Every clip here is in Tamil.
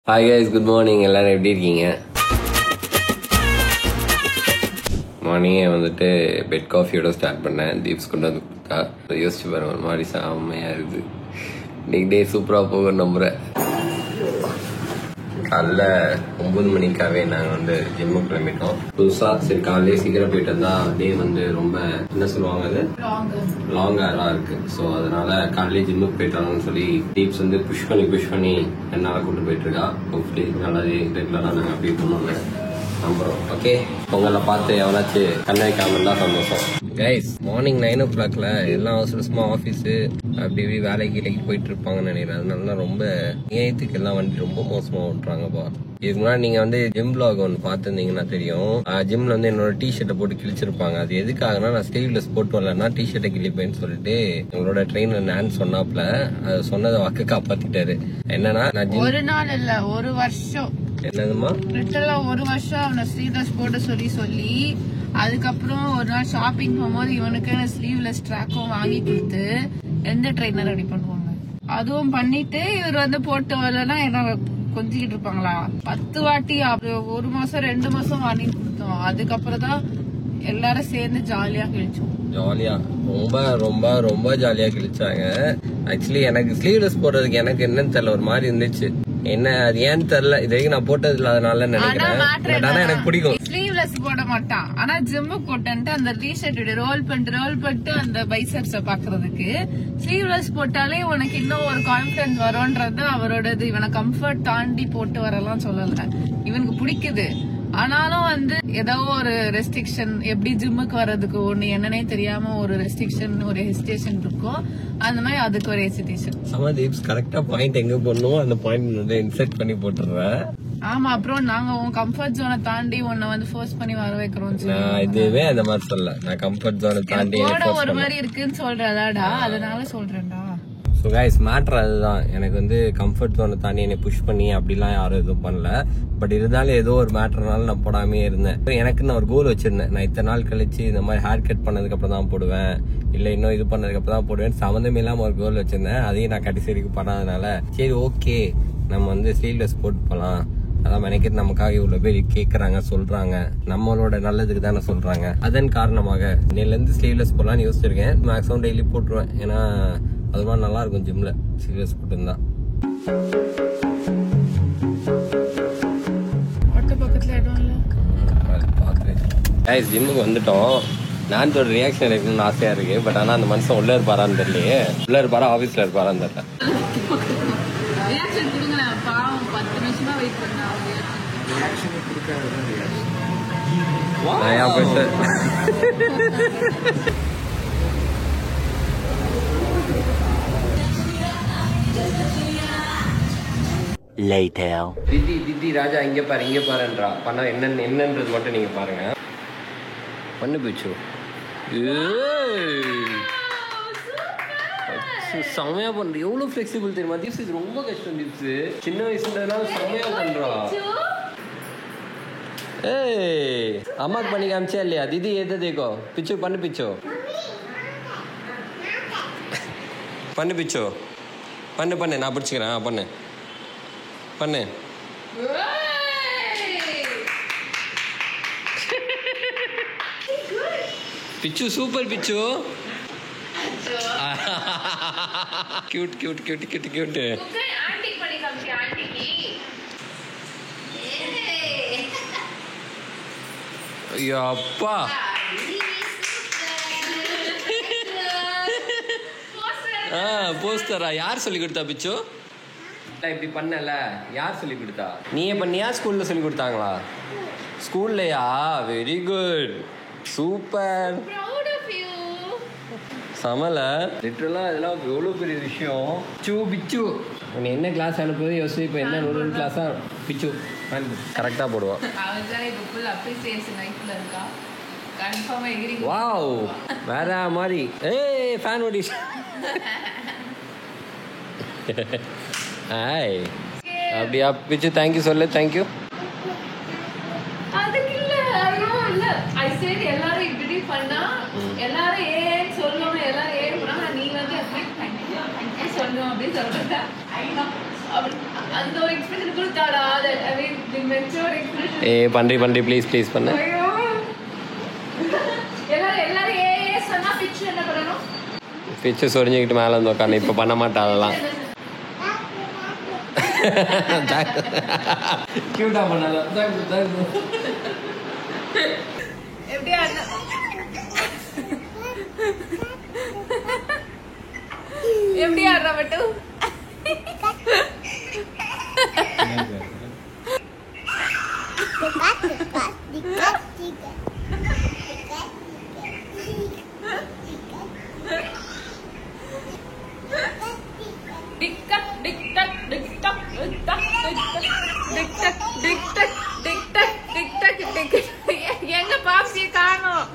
Hi guys, good morning. எல்லாரும் எப்படி இருக்கீங்க? மார்னிங்கே வந்துட்டு பெட் காஃபியோட ஸ்டார்ட் பண்ணேன். தீப்ஸ் கொண்டு வந்து கொடுத்தா யோசிச்சு பாருங்க, ஒரு மாதிரி செம்மையாக இருக்குது. இன்னைக்கு டே சூப்பராக போக நம்புகிறேன். காலைல 9 மணிக்காகவே நாங்கள் வந்து ஜிம்முக்கு கிளம்பிட்டோம். புதுசாக சரி காலையிலே சீக்கிரம் போயிட்டு வந்தா டே வந்து ரொம்ப என்ன சொல்லுவாங்க, அது லாங்காக இருக்கு. ஸோ அதனால காலையிலே ஜிம்முக்கு போயிட்டாங்கன்னு சொல்லி டீப்ஸ் வந்து புஷ் பண்ணி என்னால் கூட்டு போயிட்டு இருக்கா. ஹோப்ஃபுல்லி நல்லாவே ரெகுலராக நாங்கள் அப்படி பண்ணுவாங்க நம்புறோம். ஓகே, உங்களை பார்த்து எவனாச்சும் கண்ண வைக்காம இருந்தா சந்தோஷம். கைஸ், மார்னிங் 9 o'clock எல்லாம் அவசரமா ஆஃபீஸு அப்படி இப்படி வேலைக்கு போயிட்டு இருப்பாங்கன்னு நினைக்கிறேன். அதனால ரொம்ப ஏத்துக்கு எல்லாம் வண்டி ரொம்ப மோசமா ஓட்டுறாங்கப்பா. இதுக்கு முன்னாடி நீங்க வந்து ஜிம் பிளாக் ஒன்று பார்த்துருந்தீங்கன்னா தெரியும். ஜிம்ல வந்து என்னோட டிஷர்ட்டை போட்டு கிழிச்சிருப்பாங்க. அது எதுக்காகனா, நான் ஸ்லீவ்லெஸ் போட்டு வரலன்னா டிஷர்ட்டை கிழிப்பேன்னு சொல்லிட்டு எங்களோட ட்ரெயினர் நான் சொன்னாப்ல. அது சொன்னதை வாக்கு காப்பாத்திட்டாரு. என்னன்னா, நான் ஒரு நாள் இல்ல, ஒரு வருஷம். என்னதுமா, ஒரு வருஷம் அவனை ஸ்லீவ்லெஸ் போட சொல்லி அதுக்கப்புறம் ஒரு நாள் ஷாப்பிங் போகும்போது இவனுக்கு ஸ்லீவ்லெஸ் ட்ராக்கும் வாங்கி கொடுத்து எந்த ட்ரெயினர் ரெடி பண்ணுவாங்க. அதுவும் பண்ணிட்டு இவர் வந்து போட்டு வரலன்னா என்ன கொஞ்சிக்கிட்டு இருப்பாங்களா. 10 வாட்டி ஒரு மாசம் 2 மாசம் வாங்கி கொடுத்தோம். அதுக்கப்புறம் தான் எல்லாரும் சேர்ந்து ஜாலியா கிழிச்சோம். ஜாலியா ரொம்ப ரொம்ப ரொம்ப ஜாலியா கிழிச்சாங்க. ஆக்சுவலி எனக்கு ஸ்லீவ்லெஸ் போடுறதுக்கு எனக்கு என்னன்னு தெரியல, ஒரு மாதிரி இருந்துச்சு. என்ன அது ஏன்னு தெரியல, இது வரைக்கும் நான் போட்டது இல்லாதனால நினைக்கிறேன். ஆனா எனக்கு பிடிக்கும். ஸ்லீவ்லெஸ் போட மாட்டான், ஆனா ஜிம்மு போட்டு அந்த டிஷர்ட் ரோல் பண்ணிட்டு அந்த பைசப்ஸ பாக்குறதுக்கு ஸ்லீவ்லெஸ் போட்டாலே உனக்கு இன்னும் ஒரு கான்பிடன்ஸ் வரும்ன்றது அவரோடது. இவனை கம்ஃபர்ட் தாண்டி போட்டு வரலாம் சொல்லல, இவனுக்கு பிடிக்குது. ஆனாலும் வந்து ஏதோ ஒரு ரெஸ்ட்ரிக்ஷன், எப்படி ஜிம்முக்கு வர்றதுக்கு ஒண்ணு என்னன்னே தெரியாம ஒரு ரெஸ்ட்ரிக்ஷன், ஒரு ஹெசிடேஷன் இருக்கும். அந்த மாதிரி அதுக்கு ஒரு ஹெசிடேஷன். சமதீப்ஸ் கரெக்டா பாயிண்ட் எங்க போடணுமோ அந்த பாயிண்ட் வந்து இன்செர்ட் பண்ணி போட்டுறேன். ஆமா, அப்புறம் நாங்க உன் கம்ஃபர்ட் ஜோனை தாண்டி உன்னை வந்து ஃபோர்ஸ் பண்ணி வர வைக்கிறோம். நான் இதுவே அந்த மாதிரி சொல்ல, நான் கம்ஃபர்ட் ஜோனை தாண்டி ஒரு மாதிரி இருக்குன்னு சொல்றதாடா, அதனால சொல்றேன்டா. ஸோ கைஸ், மேட்ரு அதுதான். எனக்கு வந்து கம்ஃபர்ட் ஜோனை தாண்டி என்னை புஷ் பண்ணி அப்படிலாம் யாரும் எதுவும் பண்ணல. பட் இருந்தாலும் ஏதோ ஒரு மேட்டர்னால நான் போடாமே இருந்தேன். எனக்கு நான் ஒரு கோல் வச்சிருந்தேன். நான் இத்தனை நாள் கழிச்சு இந்த மாதிரி ஹேர் கட் பண்ணதுக்கு அப்புறம் தான் போடுவேன், இல்லை இன்னும் இது பண்ணதுக்கு அப்புறம் தான் போடுவேன். சம்மந்தமே இல்லாம ஒரு கோல் வச்சிருந்தேன். அதையும் நான் கடைசி வரைக்கும் பண்ணாதனால சரி ஓகே, நம்ம வந்து ஸ்லீவ்லெஸ் போட்டு போகலாம். அதான் நினைக்கிறது, நமக்காக இவ்வளவு பேர் கேட்கறாங்க, சொல்றாங்க, நம்மளோட நல்லதுக்கு தானே சொல்றாங்க. அதன் காரணமாக இன்னிலிருந்து ஸ்லீவ்லெஸ் போடலான்னு யோசிச்சிருக்கேன். மேக்ஸிமம் டெய்லி போட்டுருவேன். ஏன்னா அது மாதிரி நல்லா இருக்கும் ஜிம்ல ஸ்லீவ்லெஸ் போட்டுருந்தா. கைஸ், ஜிம்முக்கு வந்துட்டோம். நான் ஒரு ரியாக்ஷன் இருக்கணும்னு ஆசையா இருக்கு. பட் ஆனா அந்த மனுஷன் உள்ள இருப்பாரான்னு தெரியலையே. உள்ள இருப்பாரா ஆபீஸ்ல இருப்பாரான்னு தெரியல. திதி ராஜா இங்க பாருன்றா. பண்ண என்னன்றது மட்டும் நீங்க பாருங்க. பண்ணு பிச்சு செம்மையா பண்ற. எவ்வளவு பிளெக்சிபிள் தெரியுமா தீப்ஸ்? இது ரொம்ப கஷ்டம் தீப்ஸ். சின்ன வயசுலனால செம்மையா பண்றா. ஏய், அம்மாக்கு பண்ணி காமிச்சா இல்லையா? தீதி எதை தேக்கோ பிச்சு பண்ணு பிச்சோ பண்ணு பிச்சோ பண்ணு நான் பிடிச்சிக்கிறேன். பண்ணு பிச்சு, சூப்பர் பிச்சு. கியூட். ஐயோ அப்பா, போஸ்டரா? யார் சொல்லி கொடுத்தா பிச்சு? இப்படி பண்ணல, யார் சொல்லி கொடுத்தா? நீயே பண்ணியா, ஸ்கூல்ல சொல்லி கொடுத்தாங்களா? ஸ்கூல்லையா? வெரி குட், சூப்பர், சமல. லிட்டரலா இதெல்லாம் எவ்வளவு பெரிய விஷயம். பிச்சு உன்னை என்ன கிளாஸ் அனுப்புறது யோசிச்சு, இப்போ என்ன நூறு கிளாஸா? பிச்சு கரெக்டா போடுவா. வாவ், வேற மாதிரி. ஏய், ஃபேன் ஓடிஷ். ஹாய், அப்படியா பிச்சு? தேங்க்யூ சொல்லு. தேங்க்யூ. எல்லாரும் இப்படி பண்ணா எல்லாரும் ஏன் சொல்லணும், எல்லாரும் ஏன் பண்ணா நீ வந்து சொல்லணும் அப்படின்னு சொல்றேன். அந்த ஒரு எக்ஸ்பிரஷன் கொடுத்தாடா. ஏ பண்றி பண்றி ப்ளீஸ் ப்ளீஸ் பண்ணு. பிச்சு சொரிஞ்சுக்கிட்டு மேலே வந்து உட்காந்து இப்போ பண்ண மாட்டேன் அதெல்லாம். கியூட்டா பண்ணாத. எப்படி ஆடுற மட்டும் எங்க பாப்சிய காணோம்.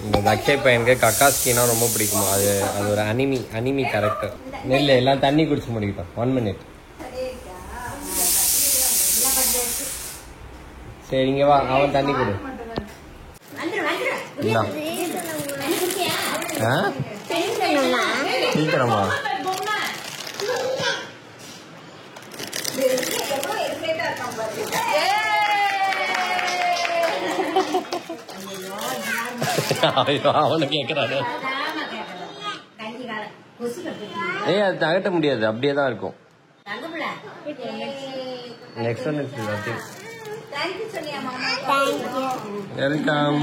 இந்த தக்ஷய் பையனுக்கு கக்காஸ்கினா ரொம்ப பிடிக்குமா. அது ஒரு அனிமி கேரக்டர். நெல் எல்லாம் தண்ணி குடிச்சு முடிக்கிட்டோம். 1 minute. சரி இங்க வா, அவன் தண்ணி குடு. சீக்கிரமா அவனை கேக்குறாரு. ஏய் அது தகட்ட முடியாது, அப்படியே தான் இருக்கும். Next one it's nothing. Welcome.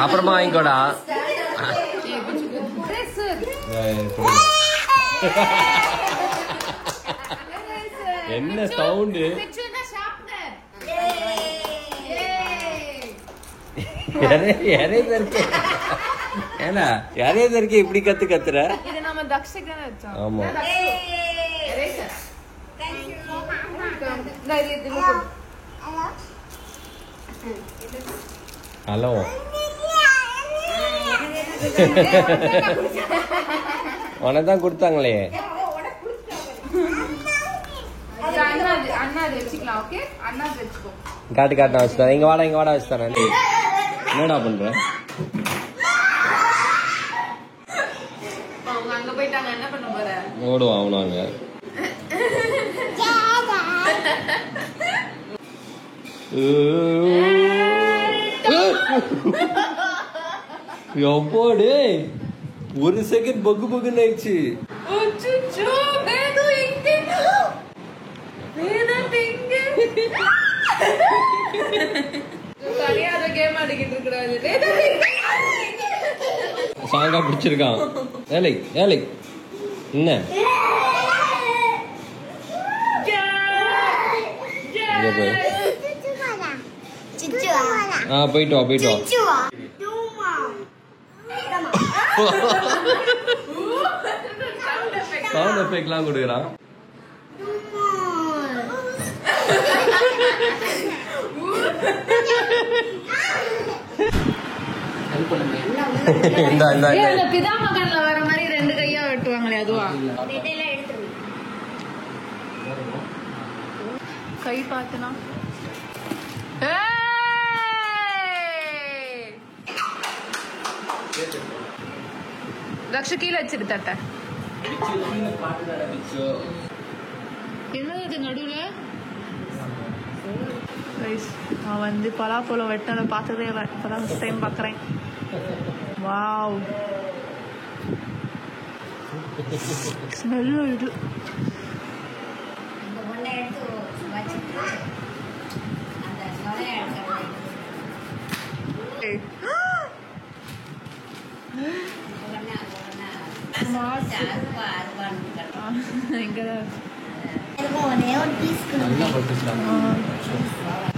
அப்புறமா வாங்கிக்கோடா. என்ன சவுண்டு? ஏன்னா யாரையதற்கு இப்படி கத்துற? ஆமா ஹலோ. உனதான் கொடுத்தாங்களே. காட்டு காட்டு வச்சு தரேன். இங்க வாடா வச்சு தரேன். என்னடா பண்ற? ஓடுவான் அவனாங்க. எப்பாடு 1 செகண்ட் பக்கு பக்குன்னு ஆயிடுச்சு. சாங்கா பிடிச்சிருக்கான். ஏலை என்ன போயிட்டு வா. சவுண்ட் எஃபெக்ட்லாம் கொடுக்குறான். பிதாமகன்ல வர மாதிரி 2 கையா வெட்டுவாங்களே அதுவா? கை பார்த்தனா தக்ஷ கீழே வச்சிரு தட்ட. என்னது நடுவுல? நான் வந்து பலாப்பழம் வெட்டினதை பார்த்ததே இல்லை. இப்பதான் ஃபர்ஸ்ட் டைம் பார்க்குறேன். வாவ் ஸ்மெல் வருது.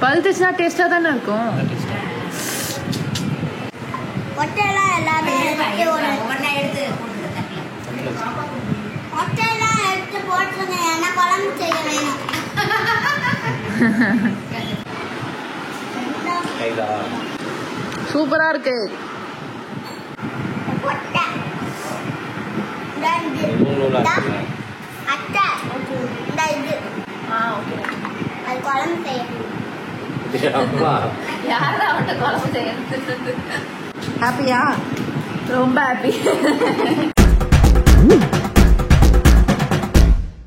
பழுத்துச்சுன்னா டேஸ்டா தானே இருக்கும். சூப்பரா இருக்கு. யாரா அவன்கிட்ட குழம்பு செய்யறது? ஹாப்பியா? ரொம்ப ஹாப்பி.